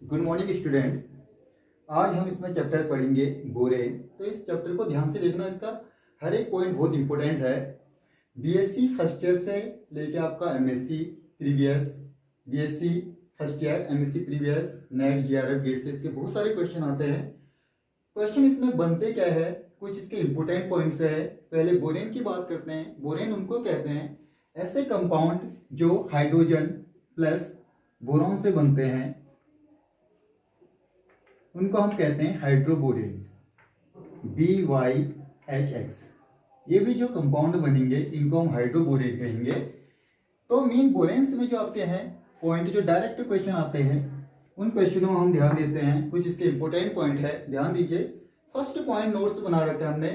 Good morning student. आज हम इसमें चैप्टर पढ़ेंगे बोरेन। तो इस चैप्टर को ध्यान से देखना, इसका हर एक पॉइंट बहुत इंपॉर्टेंट है। बीएससी फर्स्ट ईयर से लेके आपका MSc previous, BSc first year, MSc previous, NET, JRF, GATE से इसके बहुत सारे क्वेश्चन आते हैं। क्वेश्चन इसमें बनते क्या है, कुछ इसके इंपॉर्टेंट पॉइंट्स है। पहले बोरेन की बात करते हैं। बोरेन उनको कहते हैं ऐसे कंपाउंड जो हाइड्रोजन प्लस बोरॉन से बनते हैं, उनको हम कहते हैं हाइड्रोबोरेन, BYHX। ये भी जो कंपाउंड बनेंगे इनको हम हाइड्रोबोरेन कहेंगे। तो मेन बोरेन्स में जो आपके हैं पॉइंट, जो डायरेक्ट क्वेश्चन आते हैं, उन क्वेश्चनों में हम ध्यान देते हैं। कुछ इसके इंपॉर्टेंट पॉइंट है, ध्यान दीजिए। फर्स्ट पॉइंट नोट्स बना रखा है हमने,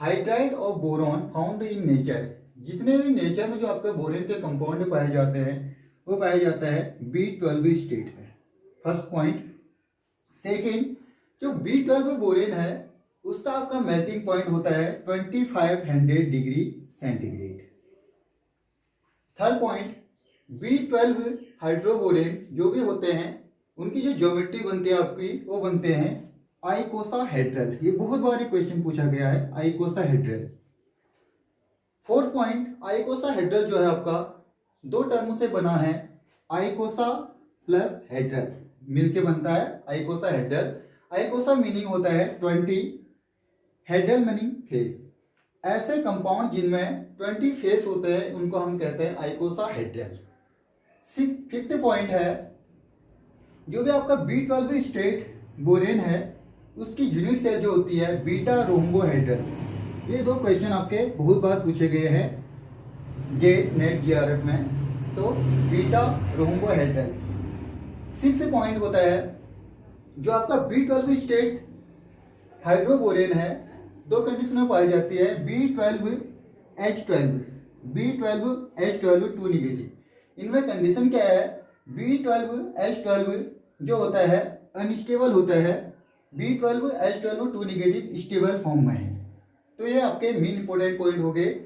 hydride of boron found in nature. जितने भी नेचर में जो आपके बोरेन के कंपाउंड पाए जाते हैं वो पाया जाता है B12 स्टेट में, फर्स्ट पॉइंट। सेकेंड, जो B12 बोरेन है उसका आपका मेल्टिंग पॉइंट होता है 2500 degree centigrade. Third point, B12 हाइड्रोबोरेन जो भी होते हैं उनकी जो ज्योमेट्री बनती है आपकी, वो बनते हैं आइकोसाहेड्रल। ये बहुत बार क्वेश्चन पूछा गया है, आइकोसाहेड्रल। फोर्थ पॉइंट, आइकोसाहेड्रल जो है आपका दो टर्म से बना है, आइकोसा प्लस हेड्रल मिलके बनता है आइकोसाहेड्रल। आइकोसा मीनिंग होता है 20, हेड्रल मीनिंग फेस। ऐसे कंपाउंड जिनमें 20 फेस होते हैं उनको हम कहते हैं आइकोसाहेड्रल। फिफ्थ पॉइंट है, जो भी आपका B12 स्टेट बोरेन है उसकी यूनिट सेल जो होती है बीटा रोम्बोहेड्रल। ये दो क्वेश्चन आपके बहुत बार पूछे गए हैं गेट, नेट, जीआरएफ में। तो बीटा रोम्बोहेड्रल। सिक्स पॉइंट होता है, जो आपका B12 स्टेट हाइड्रोबोरेन है दो कंडीशन में पाई जाती है, B12H12, B12H12 2 निगेटिव। इनमें कंडीशन क्या है, B12H12 जो होता है अनस्टेबल होता है, B12H12 2 निगेटिव स्टेबल फॉर्म में है। तो ये आपके मेन इंपॉर्टेंट पॉइंट हो गए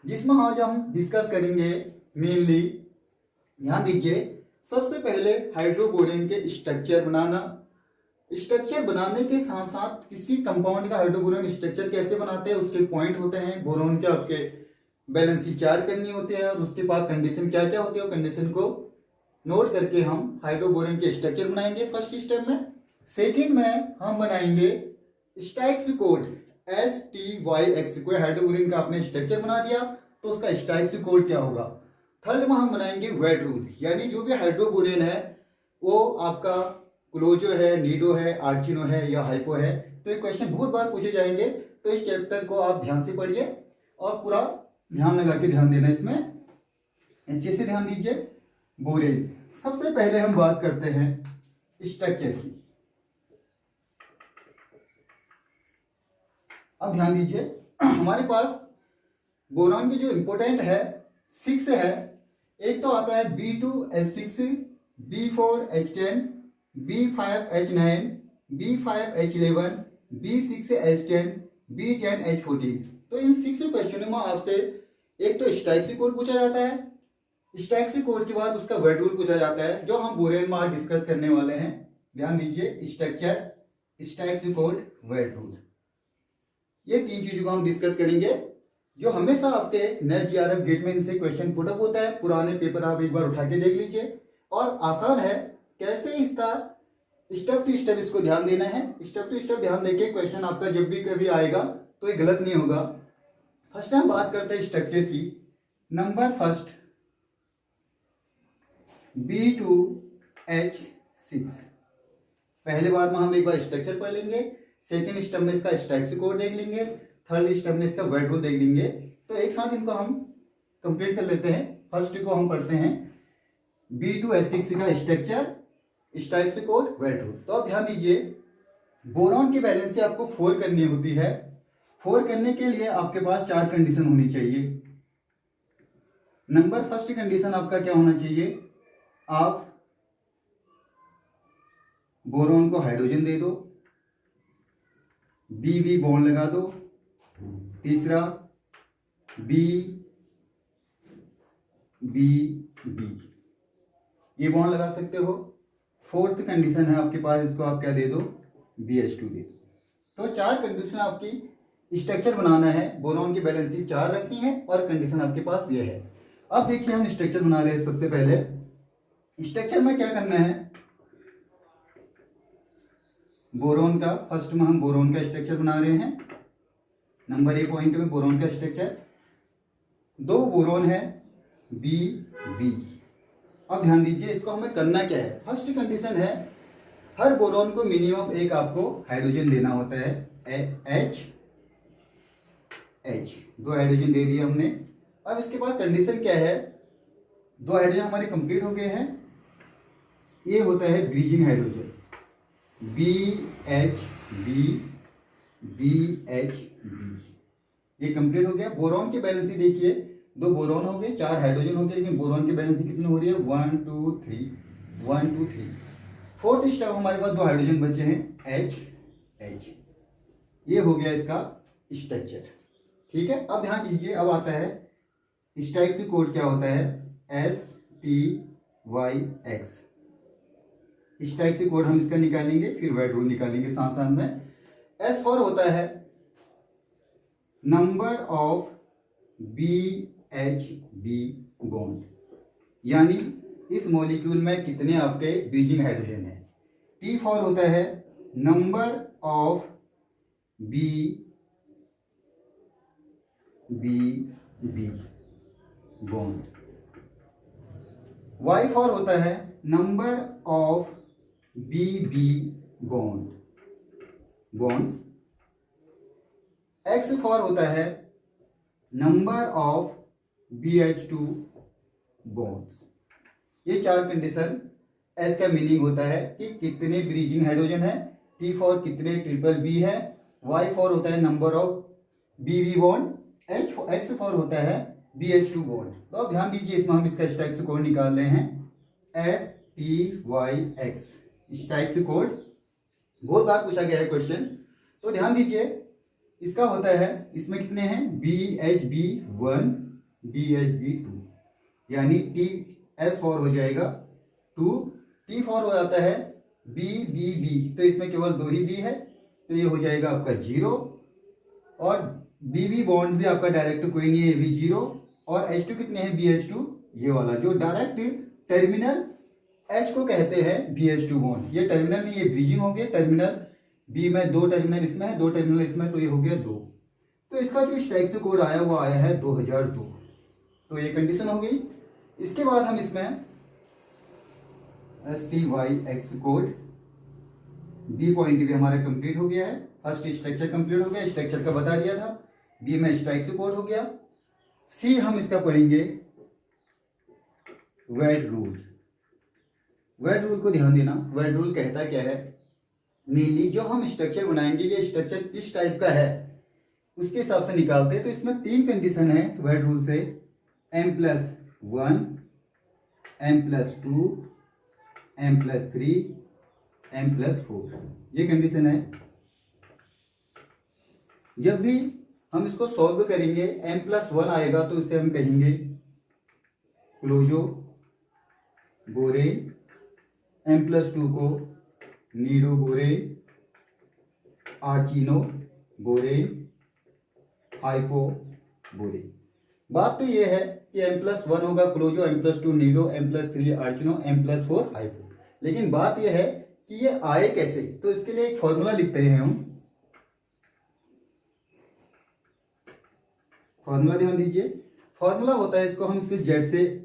जिसमें आज हम डिस्कस करेंगे मेनली। ध्यान दीजिए, सबसे पहले हाइड्रोबोरेन के स्ट्रक्चर बनाना। स्ट्रक्चर बनाने के साथ साथ किसी कंपाउंड का हाइड्रोबोरेन स्ट्रक्चर कैसे बनाते हैं उसके पॉइंट होते हैं। बोरॉन के आपके बैलेंसी चार्ज करनी होती है और उसके बाद कंडीशन क्या क्या होती है, कंडीशन को नोट करके हम हाइड्रोबोरेन के स्ट्रक्चर बनाएंगे फर्स्ट स्टेप में। सेकेंड में हम बनाएंगे स्टाइक्स कोड, STYX। कोई हाइड्रोबोरेन का आपने स्ट्रक्चर बना दिया तो उसका स्टाइक्स कोड क्या होगा। थर्ड में हम बनाएंगे वेट रूल, यानी जो भी हाइड्रोबोरेन है वो आपका क्लोजो है, नीडो है, आर्चिनो है या हाइपो है। तो ये क्वेश्चन बहुत बार पूछे जाएंगे, तो इस चैप्टर को आप ध्यान से पढ़िए और पूरा ध्यान लगा के ध्यान देना, इसमें अच्छे से ध्यान दीजिए। बोरेन, सबसे पहले हम बात करते हैं स्ट्रक्चर की। अब ध्यान दीजिए, हमारे पास बोरॉन की जो इंपॉर्टेंट है 6 है। एक तो आता है B2H6, B4H10, B5H9, B5H11, B6H10, B10H14। तो इन 6 क्वेश्चनों में आपसे एक तो स्टाइक्स कोड पूछा जाता है, स्टाइक्स कोड के बाद उसका वेट रूल पूछा जाता है, जो हम बोरेन में आज डिस्कस करने वाले हैं। ध्यान दीजिए, structure, Styx code, wait rule, ये तीन चीजों को हम डिस्कस करेंगे जो हमेशा आपके नेट, जीआरएफ, गेट में इनसे क्वेश्चन पुटअप होता है। पुराने पेपर आप एक बार उठा के देख लीजिए और आसान है कैसे इसका स्टेप टू स्टेप इसको ध्यान देना है। स्टेप टू स्टेप ध्यान देके क्वेश्चन आपका जब भी कभी आएगा तो ये गलत नहीं होगा। फर्स्ट हम बात करते हैं स्ट्रक्चर की। Number first, B2H6। पहले बार में हम एक बार स्ट्रक्चर पढ़ लेंगे, सेकेंड स्टेप में इसका स्टाइक्स कोड देख लेंगे, थर्ड स्टेप में इसका वेट रूल देख लेंगे। तो एक साथ इनको हम कंप्लीट कर लेते हैं। फर्स्ट को हम पढ़ते हैं B2H6 का structure, Styx code, wait rule. तो आप ध्यान दीजिए, बोरॉन की वैलेंसी आपको 4 करनी होती है। 4 करने के लिए आपके पास 4 कंडीशन होनी चाहिए। नंबर फर्स्ट कंडीशन आपका क्या होना चाहिए, आप बोरॉन को हाइड्रोजन दे दो, B बॉन्ड लगा दो। तीसरा B ये बॉन्ड लगा सकते हो। फोर्थ कंडीशन है आपके पास, इसको आप क्या दे दो, BH2 दे दो। तो 4 कंडीशन आपकी स्ट्रक्चर बनाना है, बोरॉन की वैलेंसी 4 रखनी है और कंडीशन आपके पास ये है। अब देखिए हम स्ट्रक्चर बना रहे हैं। सबसे पहले स्ट्रक्चर में क्या करना है, बोरॉन का फर्स्ट में हम बोरॉन का स्ट्रक्चर बना रहे हैं। नंबर 1 पॉइंट में बोरॉन का स्ट्रक्चर, 2 बोरॉन है B। अब ध्यान दीजिए इसको हमें करना क्या है। फर्स्ट कंडीशन है हर बोरॉन को मिनिमम एक आपको हाइड्रोजन देना होता है, H 2 हाइड्रोजन दे दिए हमने। अब इसके बाद कंडीशन क्या है, 2 हाइड्रोजन हमारे कंप्लीट हो गए हैं। ये होता है ब्रीजिंग हाइड्रोजन, BH ये कंप्लीट हो गया। बोरॉन की बैलेंसी देखिए, 2 बोरॉन हो गए, 4 हाइड्रोजन हो गए, लेकिन बोरॉन की बैलेंसी कितनी हो रही है, 1 2 3। फोर्थ स्टेप हमारे पास 2 हाइड्रोजन बचे हैं, H। ये हो गया इसका स्ट्रक्चर, ठीक है। अब ध्यान दीजिए, अब आता है स्टाइक्स कोड क्या होता है, STYX। स्टाइक्स कोड हम इसका निकालेंगे, फिर वाइड रूल निकालेंगे साथ साथ में। S4 होता है नंबर ऑफ BHB बॉन्ड, यानी इस मॉलिक्यूल में कितने आपके ब्रीजिंग हाइड्रोजन है। T4 होता है number of BB bond. Y4 होता है number of BB bonds. X4 होता है नंबर ऑफ BH2 बॉन्ड्स। ये 4 कंडीशन एस का मीनिंग होता है कि कितने ब्रीजिंग हाइड्रोजन है, T4 कितने ट्रिपल बी है, Y4 होता है number of BB bond, X4 होता है BH2 बॉन्ड। तो अब ध्यान दीजिए, इसमें हम इसका स्टाइक्स कोड निकाल रहे हैं, STYX स्टाइक्स कोड। बहुत बार पूछा गया है क्वेश्चन, तो ध्यान दीजिए इसका होता है, इसमें कितने हैं, BHB1 BHB2, यानी TS4 हो जाएगा 2, T4 हो जाता है BBB, तो इसमें केवल 2 ही B है, तो ये हो जाएगा आपका 0। और BB बॉन्ड भी आपका डायरेक्ट कोई नहीं है, ये भी 0। और H2 कितने हैं, BH2, ये वाला जो डायरेक्ट टर्मिनल H को कहते हैं BH2 बॉन्ड। ये टर्मिनल नहीं, ये ब्रीजिंग हो गया। टर्मिनल B में 2 टर्मिनल इसमें है, 2 टर्मिनल इसमें, तो ये हो गया 2। तो इसका जो स्टाइक्स कोड आया वो आया है 2002। तो ये कंडीशन हो गई। इसके बाद हम इसमें STYX कोड, B पॉइंट भी हमारा कंप्लीट हो गया है। फर्स्ट स्ट्रक्चर कंप्लीट हो गया, स्ट्रक्चर का बता दिया था। B में स्टाइक्स कोड हो गया। C हम इसका पढ़ेंगे वेड रूल। वेड रूल को ध्यान देना, वेड रूल कहता क्या है, मेनली जो हम स्ट्रक्चर बनाएंगे ये स्ट्रक्चर किस टाइप का है उसके हिसाब से निकालते हैं। तो इसमें 3 कंडीशन है वेड रूल से, M+1, M+2, M+3, M+4, ये कंडीशन है। जब भी हम इसको सॉल्व करेंगे, M+1 आएगा तो इसे हम कहेंगे क्लोजो बोरेन, M+2 को nido borane, arachno borane, hypho borane. बात तो ये है कि M+1 होगा क्लोजो, M+2 Nido, M+3 आर्चिनो, M+4 hypo. लेकिन बात ये है कि ये आए कैसे, तो इसके लिए एक फॉर्मूला लिखते हैं हम। फॉर्मूला ध्यान दीजिए, फॉर्मूला होता है, इसको हम सिर्फ जेड से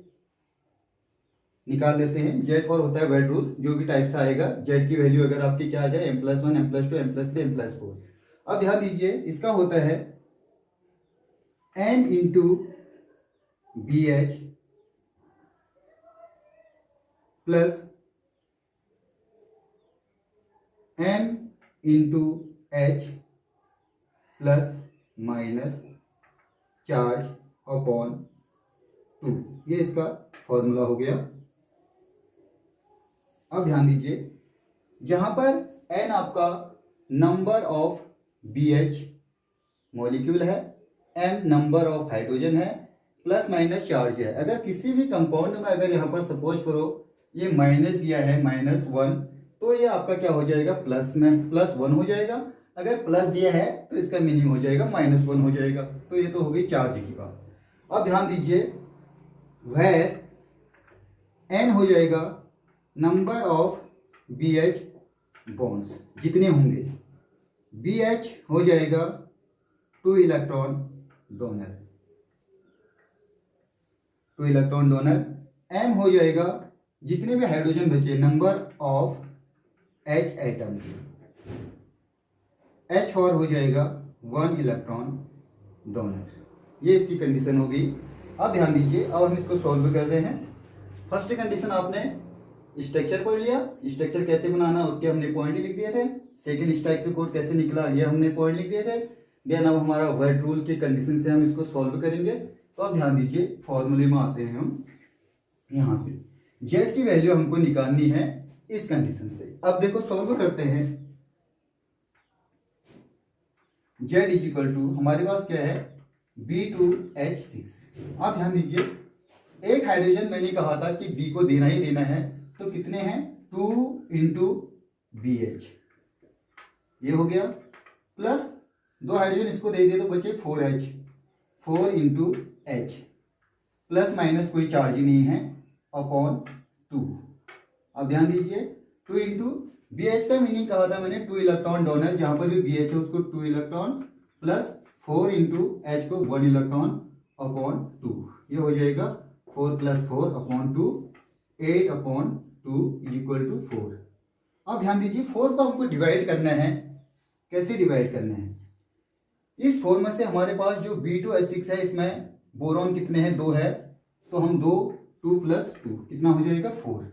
निकाल देते हैं। Z4 होता है वेड रूल, जो भी टाइप से आएगा, Z की वैल्यू अगर आपकी क्या आ जाए, M+1, M+2, M+3, M+4। अब ध्यान दीजिए इसका होता है N into BH plus M into H plus minus charge upon 2, ये इसका फॉर्मूला हो गया। अब ध्यान दीजिए, जहां पर N आपका नंबर ऑफ BH मॉलिक्यूल है, M नंबर ऑफ हाइड्रोजन है, प्लस माइनस चार्ज है। अगर किसी भी कंपाउंड में अगर यहाँ पर सपोज करो ये माइनस दिया है -1, तो ये आपका क्या हो जाएगा, प्लस में +1 हो जाएगा। अगर प्लस दिया है तो इसका मीनिंग हो जाएगा -1 हो जाएगा। तो ये तो हो गई चार्ज की बात। अब ध्यान दीजिए, वेयर n हो जाएगा नंबर ऑफ BH बॉन्ड्स, जितने होंगे। BH हो जाएगा 2 electron donor, 2 electron donor. M हो जाएगा जितने भी हाइड्रोजन बचे, number of H atoms. H4 हो जाएगा 1 इलेक्ट्रॉन डोनर। ये इसकी कंडीशन होगी। अब ध्यान दीजिए, अब हम इसको सॉल्व कर रहे हैं। फर्स्ट कंडीशन आपने स्ट्रक्चर पढ़ लिया, स्ट्रक्चर कैसे बनाना उसके हमने पॉइंट लिख दिए थे। सेकंड स्ट्रक्चर कोड कैसे निकला ये हमने पॉइंट लिख दिए थे। देन अब हमारा वेट रूल के कंडीशन से हम इसको सॉल्व करेंगे। तो अब ध्यान दीजिए, फॉर्मूले में आते हैं हम। यहाँ से जेड की वैल्यू हमको निकालनी है इस कंडीशन से। अब देखो सॉल्व करते हैं। जेड इज इक्वल टू हमारे पास क्या है, B2H6। आप ध्यान दीजिए, एक हाइड्रोजन मैंने कहा था कि बी को देना ही देना है, तो कितने हैं, 2 × BH, ये हो गया, प्लस 2 हाइड्रोजन इसको दे दिए तो बचे 4H, 4 × H, प्लस माइनस कोई चार्ज ही नहीं है, अपॉन 2। अब ध्यान दीजिए, 2 × BH का मीनिंग कहा था मैंने 2 इलेक्ट्रॉन डोनर, जहां पर भी BH है उसको 2 इलेक्ट्रॉन, प्लस 4 × H को 1 इलेक्ट्रॉन अपॉन 2। ये हो जाएगा 4 + 4 अपॉन 2, 8 अपॉन 2 = 4। अब ध्यान दीजिए, 4 को हमको डिवाइड करना है। कैसे डिवाइड करना है, इस 4 में से हमारे पास जो B2H6 है, इसमें बोरॉन कितने हैं, 2 है, तो हम 2 + 2 कितना हो जाएगा, 4।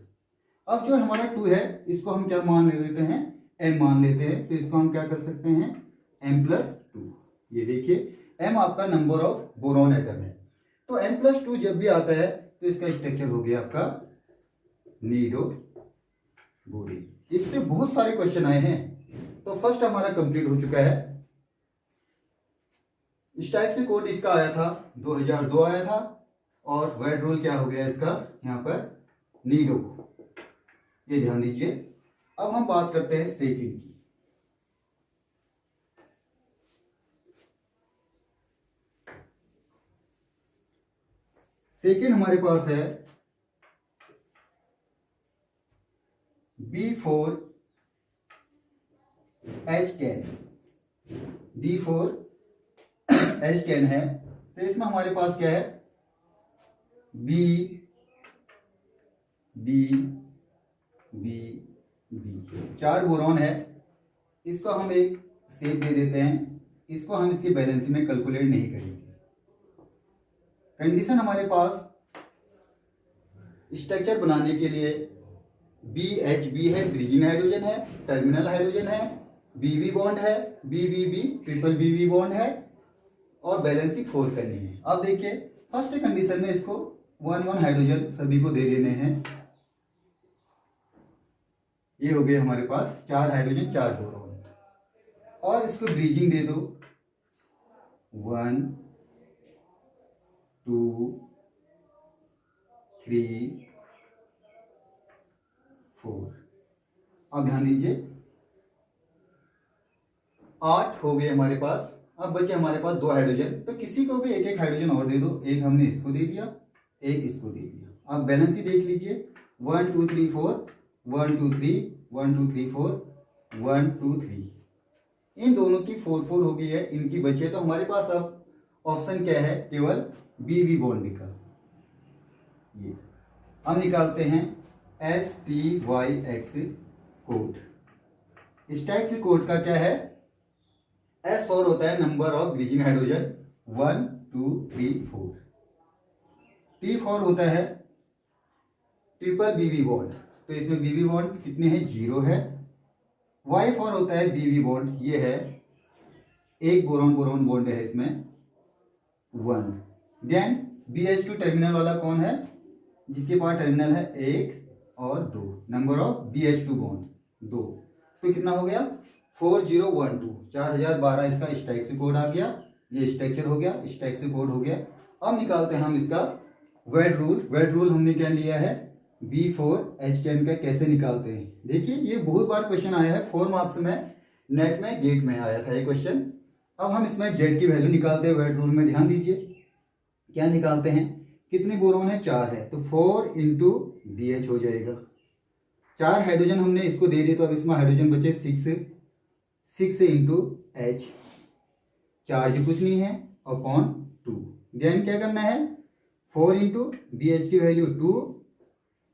अब जो हमारा 2 है इसको हम क्या मान ले लेते हैं, m मान लेते हैं। तो इसको हम क्या कर सकते हैं, m + 2। ये देखिए, m आपका नंबर ऑफ बोरॉन एटम है। तो m + 2 जब भी आता है तो इसका स्ट्रक्चर हो गया आपका नीडो बोरिन। इससे बहुत सारे क्वेश्चन आए हैं। तो फर्स्ट हमारा कंप्लीट हो चुका है। स्टैटिस्टिक्स कोड इसका आया था 2002 आया था, और वेट रूल क्या हो गया इसका, यहाँ पर नीडो। ये ध्यान दीजिए। अब हम बात करते हैं सेकंड की। सेकंड हमारे पास है B4H10, B4H10 है। तो इसमें हमारे पास क्या है, B, B, B, B, 4 boron है। इसको हम एक शेप दे देते हैं। इसको हम इसकी बैलेंस में कैलकुलेट नहीं करेंगे। कंडीशन हमारे पास स्ट्रक्चर बनाने के लिए BHB है, ब्रिजिंग हाइड्रोजन है, टर्मिनल हाइड्रोजन है, BB बॉन्ड है, BBB ट्रिपल BB बॉन्ड है, और बैलेंसिंग 4 करनी है। अब देखिए, फर्स्ट कंडीशन में इसको 1 हाइड्रोजन सभी को दे देने हैं। ये हो गए हमारे पास 4 हाइड्रोजन 4 बोरॉन, और इसको ब्रिजिंग दे दो 1 2 3 4। अब ध्यान दीजिए, 8 हो गए हमारे पास। अब बचे हमारे पास 2 हाइड्रोजन, तो किसी को भी एक एक हाइड्रोजन और दे दो। एक हमने इसको दे दिया, एक इसको दे दिया। अब बैलेंस ही देख लीजिए, 1 2 3 4, 1 2 3, 1 2 3 4, 1 2 3। इन दोनों की 4 4 हो गई है, इनकी बचे। तो हमारे पास अब ऑप्शन क्या है, केवल BB बॉन्ड का। ये हम निकालते हैं STYX कोड। स्टैटिस्टिक्स कोड का क्या है, S4 होता है number of bridging hydrogen, 1 2 3 4। T4 होता है ट्रिपल BB बॉन्ड, तो इसमें BB बॉन्ड कितने हैं, 0 है। Y4 होता है BB बॉन्ड, ये है एक बोरॉन बोरॉन बॉन्ड है इसमें, 1। देन BH2 टर्मिनल वाला कौन है, जिसके पास टर्मिनल है 1 और 2, नंबर ऑफ BH2 बॉन्ड 2। तो कितना हो गया, 4012, 4012 इसका स्टैटिस्टिक्स कोड आ गया। ये स्ट्रक्चर हो गया, स्टैटिस्टिक्स कोड हो गया। अब निकालते हैं हम इसका वेट रूल। वेट रूल हमने क्या लिया है, B4H10 का कैसे निकालते हैं। देखिए ये बहुत बार क्वेश्चन आया है, 4 मार्क्स में नेट में गेट में आया था ये क्वेश्चन। अब हम इसमें जेड की वैल्यू निकालते हैं, वेट रूल में ध्यान दीजिए। क्या निकालते हैं, कितने बोरोन है, 4 है, तो 4 इंटू BH हो जाएगा। 4 हाइड्रोजन हमने इसको दे दिए, तो अब इसमें हाइड्रोजन बचे 6 इंटू H, चार्ज कुछ नहीं है, अपॉन 2। देन क्या करना है, 4 इंटू BH की वैल्यू 2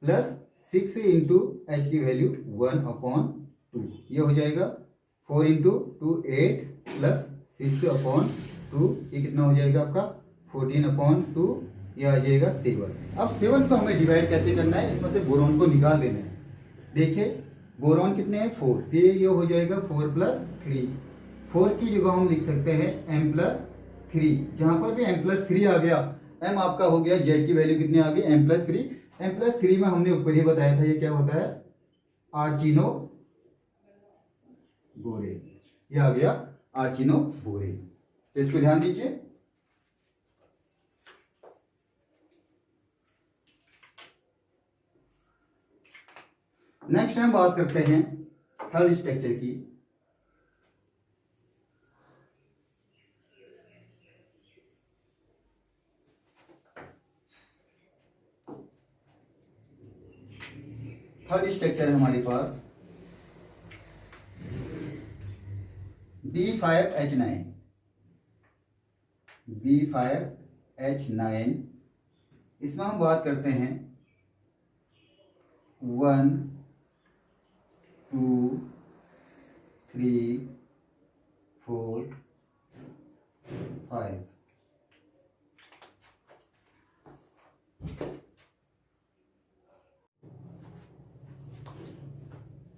प्लस 6 इंटू H की वैल्यू 1 अपॉन 2, ये हो जाएगा 4 इंटू 2 8 प्लस 6 अपॉन 2, ये कितना हो जाएगा आपका 14 अपॉन 2, ये आ जाएगा 7। अब 7 को हमें डिवाइड कैसे करना है, इसमें से बोरॉन को निकाल देना है। देखिए बोरॉन कितने हैं, 4, तो ये हो जाएगा 4 प्लस 3। 4 की जगह हम लिख सकते हैं m प्लस 3, जहां पर भी m प्लस 3 आ गया, m आपका हो गया, z की वैल्यू कितनी आ गई, m प्लस 3। m प्लस 3 में हमने ऊपर ही बताया था ये क्या होता है, आर्चिनो बोरे, ये आ गया आर्चिनो बोरे, तो इसको ध्यान दीजिए। नेक्स्ट हम बात करते हैं थर्ड स्ट्रक्चर की। थर्ड स्ट्रक्चर है हमारे पास B5H9। B5H9 इसमें हम बात करते हैं 1 2 3 4 5।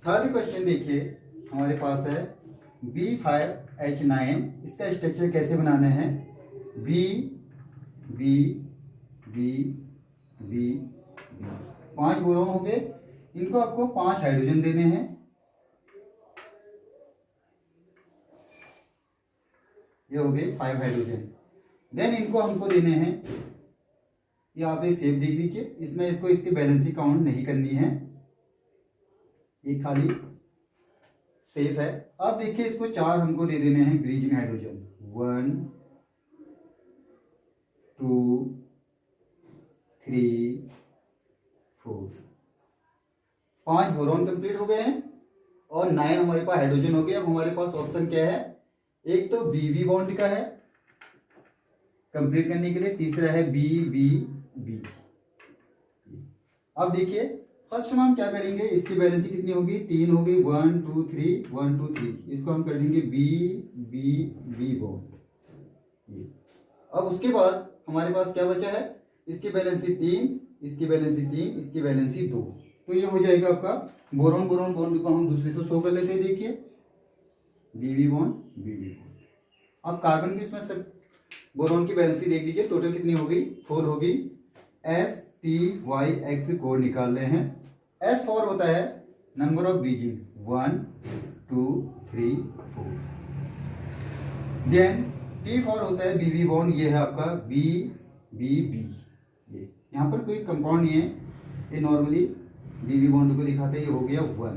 थर्ड क्वेश्चन देखिए हमारे पास है B5H9, इसका स्ट्रक्चर कैसे बनाना है, B B B B B, 5 boron हो गए, इनको आपको 5 हाइड्रोजन देने हैं, ये हो गए 5 हाइड्रोजन। देन इनको हमको देने हैं, यहाँ पे सेफ देख लीजिए, इसमें इसको इसकी बैलेंसी काउंट नहीं करनी है, ये खाली सेफ है। अब देखिए इसको 4 हमको दे देने हैं ब्रीजिंग हाइड्रोजन, 1 2 3 4, 5 बोरॉन कंप्लीट हो गए हैं और 9 हमारे पास हाइड्रोजन हो गए। अब हमारे पास ऑप्शन क्या है, एक तो BB बॉन्ड का है कंप्लीट करने के लिए, तीसरा है BBB। अब देखिए फर्स्ट में हम क्या करेंगे, इसकी बैलेंसी कितनी होगी, 3 होगी, 1 2 3 1 2 3, इसको हम कर देंगे BBB बॉन्ड। अब उसके बाद हमारे पास क्या बचा है, इसकी बैलेंसी 3, इसकी बैलेंसी 3, इसकी बैलेंसी 2, तो ये हो जाएगा आपका बोरॉन बोरॉन बॉन्ड को हम दूसरे से शो कर लेते हैं। देखिए BB बॉन्ड BB बॉन्ड। अब कार्बन की इसमें सब बोरॉन की बैलेंसी देख लीजिए, टोटल कितनी हो गई, 4 हो गई। STYX कोड निकाल रहे हैं। S4 होता है number of bridging, 1 2 3 4। Then T4 होता है BB बॉन्ड, ये है आपका BBB। ये यहाँ पर कोई कंपाउंड नहीं है, ये नॉर्मली BB बॉन्ड को दिखाते हैं, ये हो गया 1।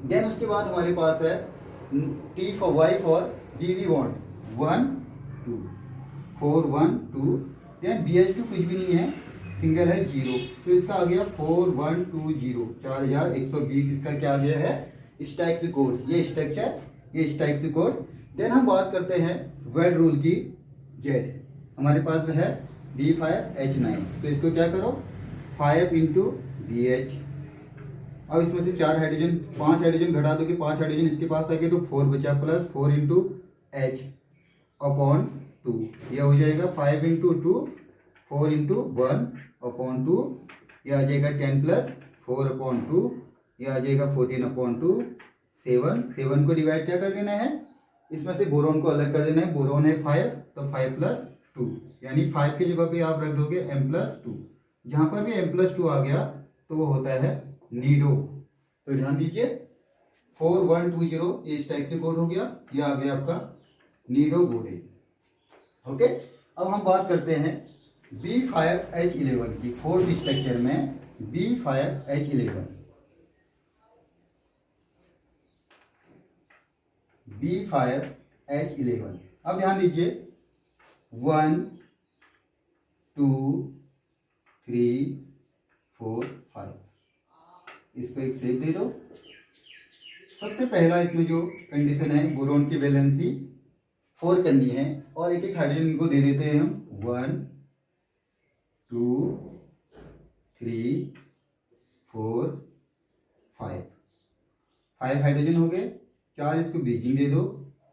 देन उसके बाद हमारे पास है Y4 BB bond, 1 2 4 1 2। Then BH2 कुछ भी नहीं है, सिंगल है 0, तो इसका आ गया 4120, 4120 इसका क्या आ गया है, स्टैक्स कोड, ये स्ट्रक्चर, ये स्टैक्स कोड। देन हम बात करते हैं वेड रूल की, Z हमारे पास है B5H9, तो इसको क्या करो 5 इंटू BH। अब इसमें से 4 हाइड्रोजन, 5 हाइड्रोजन घटा दो कि 5 हाइड्रोजन इसके पास आ गए, तो 4 बचा, प्लस 4 इंटू H अपॉन 2, ये हो जाएगा 5 इंटू 2 4 इंटू 1 अपॉन 2, ये आ जाएगा 10 प्लस 4 अपॉन 2, ये आ जाएगा 14 अपॉन 2, 7 को डिवाइड क्या कर देना है, इसमें से बोरॉन को अलग कर देना है, बोरॉन है 5, तो 5 प्लस 2, यानी 5 की जगह पे आप रख दोगे m प्लस 2, जहां पर भी m प्लस 2 आ गया तो वो होता है नीडो। तो ध्यान दीजिए 4120 ये स्टैक्स कोड हो गया, ये आ गया आपका नीडो बोरे। ओके, अब हम बात करते हैं B5H11 की, फोर्थ स्ट्रक्चर में B5H11, B5H11। अब ध्यान दीजिए 1 2 3 4 5, इसको एक शेप दे दो। सबसे पहला इसमें जो कंडीशन है, बोरॉन की वैलेंसी 4 करनी है और एक एक हाइड्रोजन इनको दे देते हैं हम। 1 2 3 4 5, 5 हाइड्रोजन हो गए। 4 इसको ब्रीजिंग दे दो,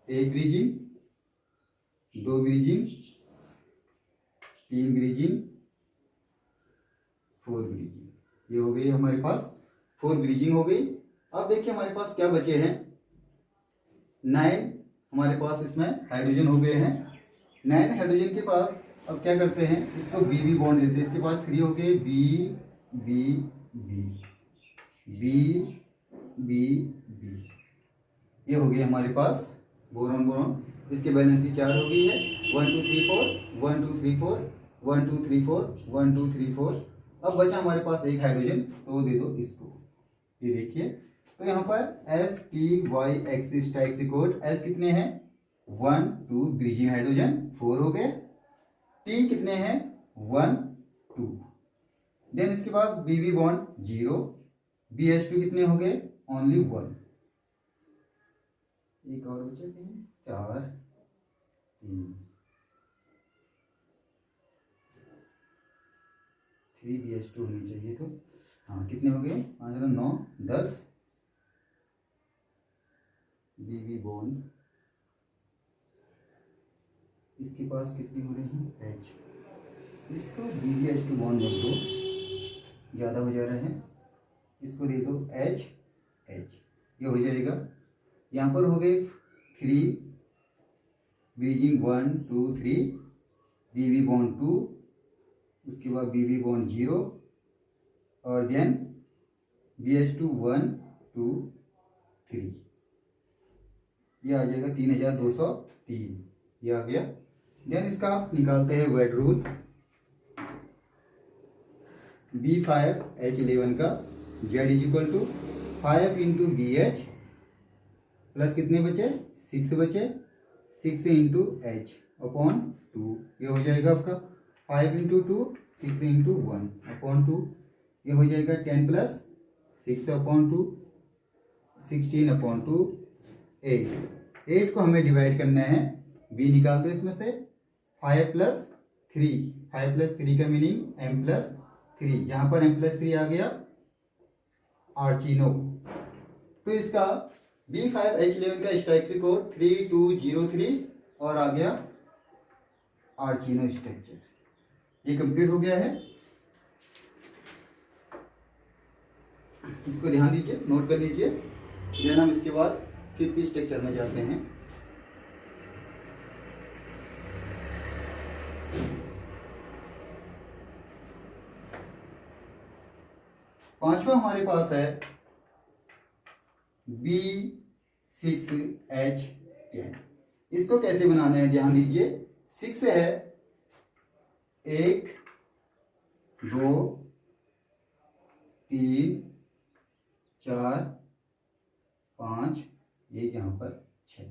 1 ब्रीजिंग, 2 ब्रीजिंग, 3 ब्रीजिंग, 4 ब्रीजिंग। ये हो गई हमारे पास 4 ब्रीजिंग हो गई। अब देखिए हमारे पास क्या बचे हैं, 9 हमारे पास इसमें हाइड्रोजन हो गए हैं। 9 हाइड्रोजन के पास अब क्या करते हैं, इसको बी बी बॉन्ड देते हैं। इसके पास 3 हो गए, B B B B B B, ये हो गए हमारे पास बोरॉन बोरॉन। इसके वैलेंसी 4 हो गई है, 1 2 3 4 1 2 3 4 1 2 3 4 1 2 3 4। अब बचा हमारे पास एक हाइड्रोजन, तो वो दे दो इसको। ये देखिए, तो यहाँ पर एस टी वाई एक्सिस टैक्सिकोड, एस कितने हैं 1 2 ब्रीजिंग हाइड्रोजन 4 हो गए, टी कितने हैं 1 2, देन इसके बाद B B bond 0, B H two कितने हो गए ओनली 1, एक और बचे 4 3 बी एच टू होनी चाहिए। तो हाँ कितने हो गए 5 9 10, बी बी बॉन्ड इसके पास कितनी हो रही हैं एच, इसको B B H two bond रख दो, ज़्यादा हो जा रहा है, इसको दे दो एच एच, ये हो जाएगा। यहाँ पर हो गए 3 ब्रीजिंग 1 2 3, बी बी बॉन्ड 2, उसके बाद बी बी बॉन्ड 0 और देन बी एच टू 1 2 3, ये आ जाएगा 3203, ये आ गया। देन इसका आप निकालते हैं वेट रूल B5H11 का, Z is equal to 5 into B H plus कितने बचे 6 बचे, 6 इंटू एच अपॉन 2, ये हो जाएगा आपका 5 इंटू 2 6 इंटू 1 अपॉन 2, ये हो जाएगा 10 प्लस 6 अपॉन 2 16 अपॉन 2 8 को हमें डिवाइड करना है, b निकाल दो इसमें से। 5 प्लस 3 का मीनिंग m प्लस 3, यहाँ पर m प्लस 3 आ गया आर्चिनो। तो इसका B5H11 का स्ट्रक्चर कोड 3203 और आ गया आर्चिनो स्ट्रक्चर। ये कंप्लीट हो गया है, इसको ध्यान दीजिए, नोट कर लीजिए। देन हम इसके बाद 5th स्ट्रक्चर में जाते हैं। पांचवा हमारे पास है B6H10, इसको कैसे बनाना है ध्यान दीजिए। 6 है 1 2 3 4 5, एक यहाँ पर 6।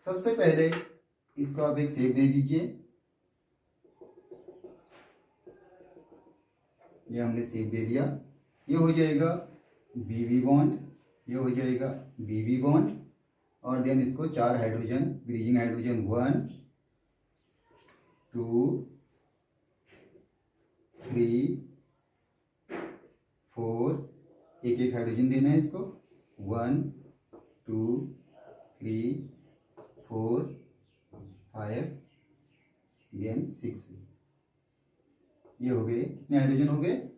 सबसे पहले इसको आप एक शेप दे दीजिए, ये हमने शेप दे दिया। ये हो जाएगा बी बी बॉन्ड, ये हो जाएगा बी बी बॉन्ड और देन इसको 4 हाइड्रोजन ब्रीजिंग हाइड्रोजन 1 2 3 4, एक एक हाइड्रोजन देना है इसको, 1 2 3 4 5 देन 6, ये हो गए कितने हाइड्रोजन हो गए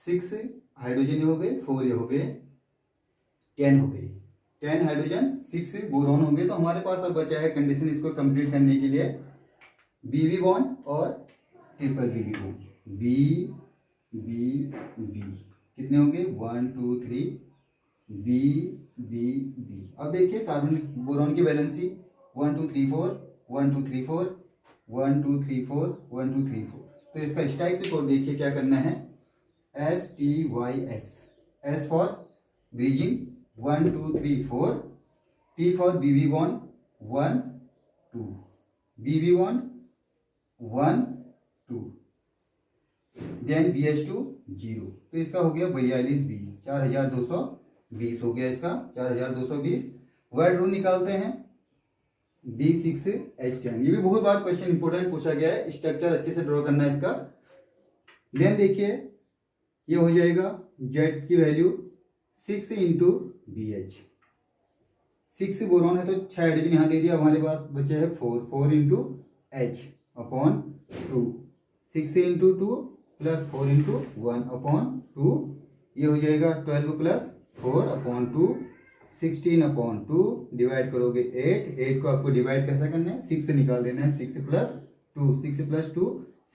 6 हाइड्रोजन हो गए, 4 ये हो गए 10 हो गए, 10 हाइड्रोजन 6 बोरॉन हो गए। तो हमारे पास अब बचा है कंडीशन इसको कंप्लीट करने के लिए बी बी बॉन्ड और triple B B bond, B B B कितने हो गए 1 2 3 बी बी बी। अब देखिए कार्बन बोरॉन की वैलेंसी 1 2 3 4 1 2 3 4 1 2 3 4 1 2 3 4। तो इसका स्ट्राइक से कोड देखिए क्या करना है, STYX, S for bridging 1 2 3 4, T for BB bond 1 2, BB bond 1 2, then BH2 0। तो इसका हो गया 4220, 4220 हो गया इसका 4220। वर्ड रूल निकालते हैं B6H10। ये भी बहुत बार क्वेश्चन इंपोर्टेंट पूछा गया है, स्ट्रक्चर अच्छे से ड्रॉ करना है इसका। देन देखिए ये हो जाएगा Z की वैल्यू 6 इंटू BH, 6 बोरॉन है तो 6 हाइड्रोजन यहाँ दे दिया, हमारे पास बचे है 4 into H upon 2, 6 into 2 plus 4 into 1 upon 2, ये हो जाएगा 12 प्लस 4 अपॉन 2, 16 अपॉन 2, डिवाइड करोगे 8 को आपको डिवाइड कैसे करना है, 6 से निकाल देना है, 6 प्लस 2, 6 प्लस 2,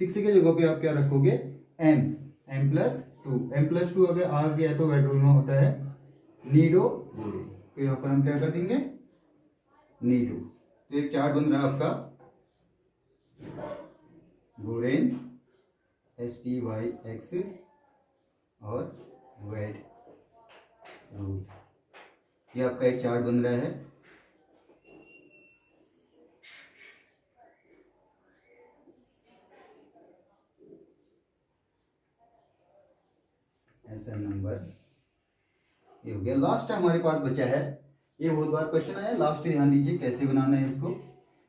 6 के जगह पे आप क्या रखोगे m प्लस 2 अगर आ गया तो वेड रूल में होता है नीडो बोरे, तो यहाँ पर हम क्या कर देंगे नीडो। तो एक चार्ट बन रहा है आपका बोरेन STYX और वेड रूल, ये आपका एक चार्ट बन रहा है। ऐसा नंबर ये हो गया। लास्ट हमारे पास बचा है, ये बहुत बार क्वेश्चन आया, लास्ट ध्यान दीजिए कैसे बनाना है इसको,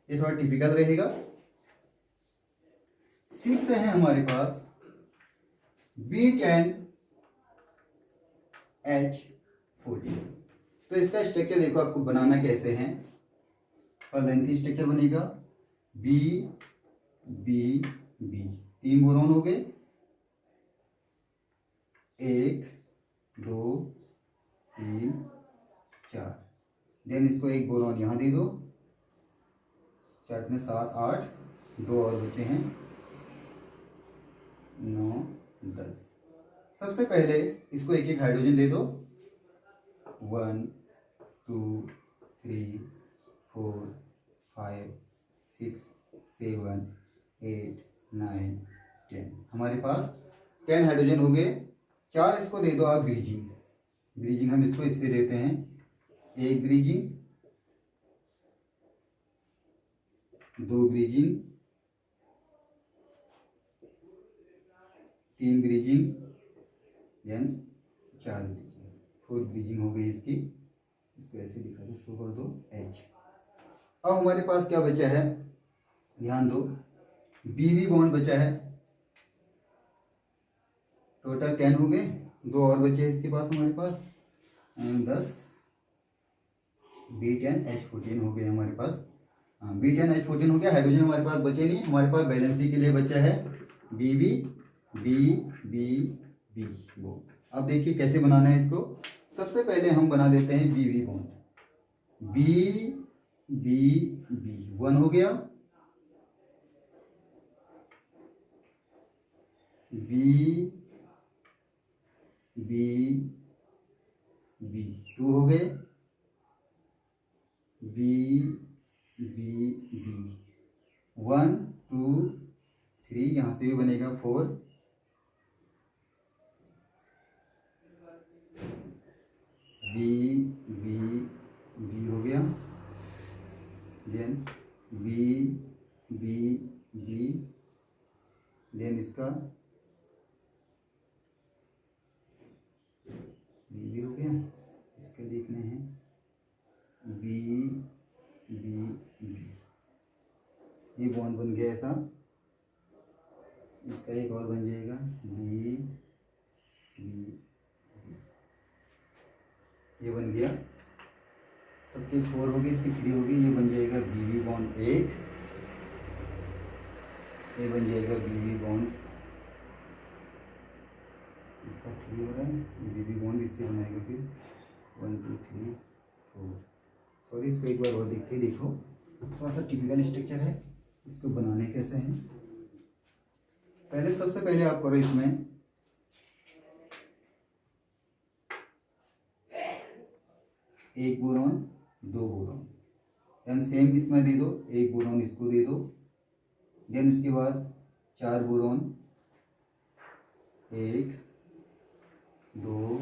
ये थोड़ा टिपिकल रहेगा। 6 है हमारे पास B10H14, तो इसका स्ट्रक्चर देखो आपको बनाना कैसे है, और लेंथी स्ट्रक्चर बनेगा B B B, 3 बोरॉन हो गए, 1 2 3 4, देन इसको एक बोरॉन यहाँ दे दो, चार्ट में 7 8, 2 और बचे हैं 9 10। सबसे पहले इसको एक एक हाइड्रोजन दे दो, 1 2 3 4 5 6 7 8 9 10, हमारे पास 10 हाइड्रोजन हो गए। 4 इसको दे दो आप ब्रीजिंग हम इसको इससे देते हैं, 1 bridging 2 bridging 3 bridging then 4 bridging, 4 bridging हो गई इसकी, इसको ऐसे दिखा दो, इसको कर दो H। अब हमारे पास क्या बचा है, ध्यान दो, BB बॉन्ड बचा है, टोटल 10 हो गए, 2 और बचे हैं इसके पास हमारे पास 10, B10H14 हो गए हमारे पास, B10H14 हो गया। हाइड्रोजन हमारे पास बचे नहीं, हमारे पास बैलेंसिंग के लिए बचा है BB B B B वो। अब देखिए कैसे बनाना है इसको, सबसे पहले हम बना देते हैं BB bond, B B B 1 हो गया, B B B 2 हो गए, B B B 1 2 3, यहाँ से भी बनेगा 4, B B B हो गया, then B B B, then इसका B भी हो गया, इसके देखने हैं B B B, ये बॉन्ड बन गया ऐसा, इसका एक और बन जाएगा B B, ये बन गया, सबके 4 हो गई, इसकी 3 हो गई, ये बन जाएगा BB बॉन्ड 1, ये बन जाएगा BB बॉन्ड, इसका 3 हो रहा है, ये BB बॉन्ड इससे बनाएगा फिर 1 2 3 4। सॉरी, इसको एक बार और देखते ही, देखो थोड़ा सा टिपिकल स्ट्रक्चर है, इसको बनाने कैसे हैं। पहले सबसे पहले आप करो इसमें एक बोरॉन 2 बोरॉन, देन सेम इसमें दे दो, 1 बोरॉन इसको दे दो, देन उसके बाद 4 बोरॉन 1 2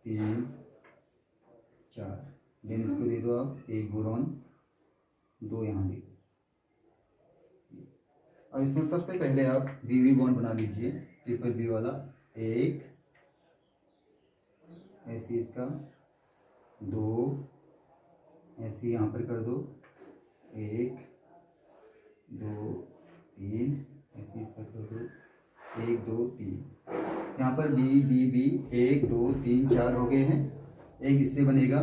3 4। देन इसको दे दो आप 1 बोरॉन, 2 यहाँ दे। अब इसमें सबसे पहले आप बीवी बॉन्ड बना लीजिए, ट्रिपल बी वाला। 1 ऐसे इसका, 2 ऐसे यहाँ पर कर दो, 1 2 3 ऐसे इसका कर दो, 1 2 3। यहाँ पर बी बी बी 1 2 3 4 हो गए हैं। एक इससे बनेगा,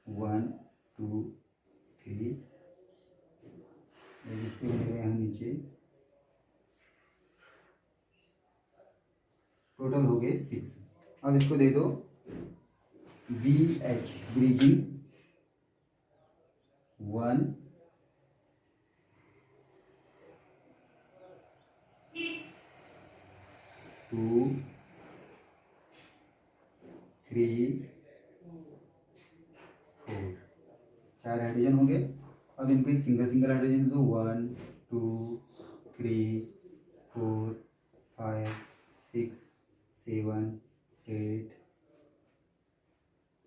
वन टू थ्री, इससे बनेगा यहाँ नीचे। टोटल हो गए 6। अब इसको दे दो बी एच ब्रीजिंग 1 2 3 4। 4 हाइड्रोजन हो गए। अब इनको एक सिंगल सिंगल हाइड्रोजन दो, 1 2 3 4 5 6 7 8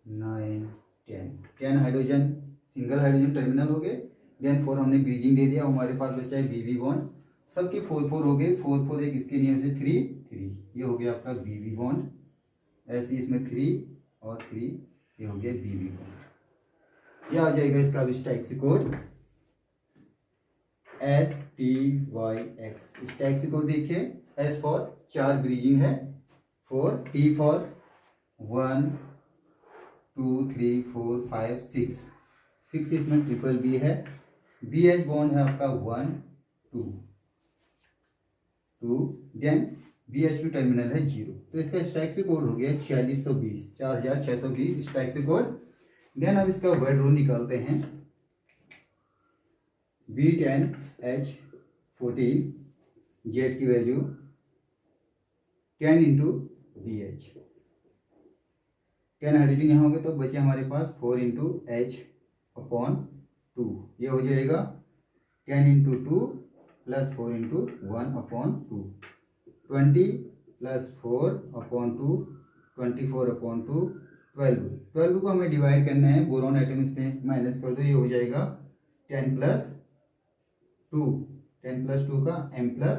9 10। 10 हाइड्रोजन सिंगल हाइड्रोजन टर्मिनल हो गए। देन 4 हमने ब्रीजिंग दे दिया, हमारे पास बचा है बीवी बॉन्ड। सबके 4 4 हो गए, 4 4 एक इसके नियम से 3 3। ये हो गया आपका बीवी बॉन्ड। ऐसे इसमें 3 और 3, ये हो गया बीवी बॉन्ड। ये आ जाएगा इसका अब stacks code STYX। Stacks code देखिए, S फॉर 4 ब्रीजिंग है, 4, T फॉर 1 2 3 4 5 6। 6 इसमें ट्रिपल बी है। BH बॉन्ड है आपका 1 2 2। देन BH2 टर्मिनल है 0। तो इसका स्टैक्स कोड हो गया 4620, 4620 स्टैक्स कोड। देन अब इसका वर्ड रूल निकालते हैं। B10H14 जेड की वैल्यू 10 इंटू BH। 10 हाइड्रोजन यहाँ हो गए, तो बचे हमारे पास 4 इंटू H/2। ये हो जाएगा 10 इंटू 2 प्लस 4 इंटू 1/2। 20 प्लस 4/2, 24/2, 12। 12 को हमें डिवाइड करना है, बोरॉन आइटम से माइनस कर दो, ये हो जाएगा 10 प्लस 2। 10 प्लस 2 का m प्लस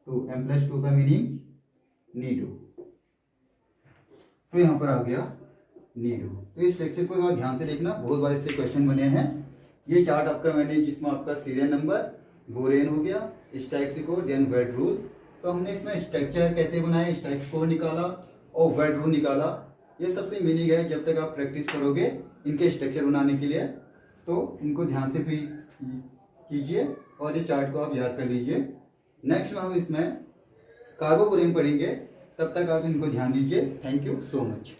2, m प्लस 2 का मीनिंग नीडो। तो यहाँ पर आ गया नीडो। तो इस स्ट्रक्चर को थोड़ा ध्यान से देखना, बहुत बार इससे क्वेश्चन बने हैं। ये चार्ट आपका मैंने, जिसमें आपका सीरियल नंबर, बोरेन हो गया, Styx code, then Wade rule. तो हमने इसमें स्ट्रक्चर कैसे बनाए, स्टैक्स कोड निकाला और वर्ड रूल निकाला। ये सबसे मीनिंग है, जब तक आप प्रैक्टिस करोगे इनके स्ट्रक्चर बनाने के लिए, तो इनको ध्यान से भी कीजिए और ये चार्ट को आप याद कर लीजिए। नेक्स्ट में हम इसमें कार्बोबोरेन पढ़ेंगे, तब तक आप इनको ध्यान दीजिए। Thank you so much.